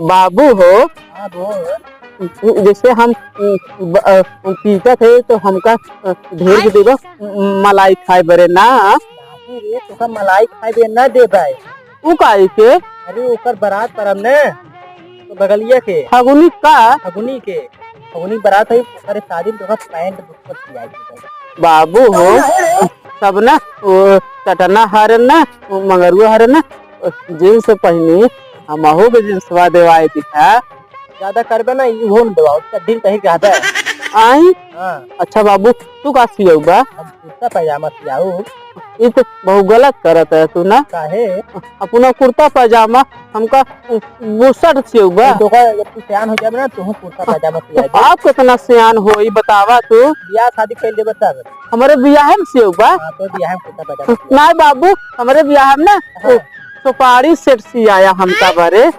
बाबू हो, हाँ बोल। जैसे हम पीता थे तो हमका ढेर के देबो मलाई खाए बरे ना। बाबू रे तोका मलाई खाए बे न दे भाई। उ काहे के? अरे ओकर बारात परम ने तो बगलिया के फगुनी का? फगुनी के फगुनी बारात है ओकरे शादी में तोका पैंट बुकट खियाई के। बाबू हो सब ना वो चटना हर ना मंगरुआ हर ना जींस पहनी हमहू के जींसवा देवाए दिखा। ज्यादा करबे ना इहो न देवा उसका दिन कहीं ज्यादा है। आई हाँ अच्छा बाबू तू का सियौ बा? हम कुर्ता पैजामा सियाऊ। ये तो बहुत गलत करत है तू ना। काहे? अपना कुर्ता पैजामा हमका बुशर्ट सियौ बा। तोका जब तू सियान हो जाबे ना तू कुर्ता पैजामा सियाई दे। आप कितना सियान होई बतावा तू। बियाह शादी कर देबे तब। हमारे बियाह में सियौ बा? हाँ तो बियाह में कुर्ता पैजामा सियाई। नहीं बाबू हमारे बियाह में ना सुपारी सेट सियाया हमका बारे।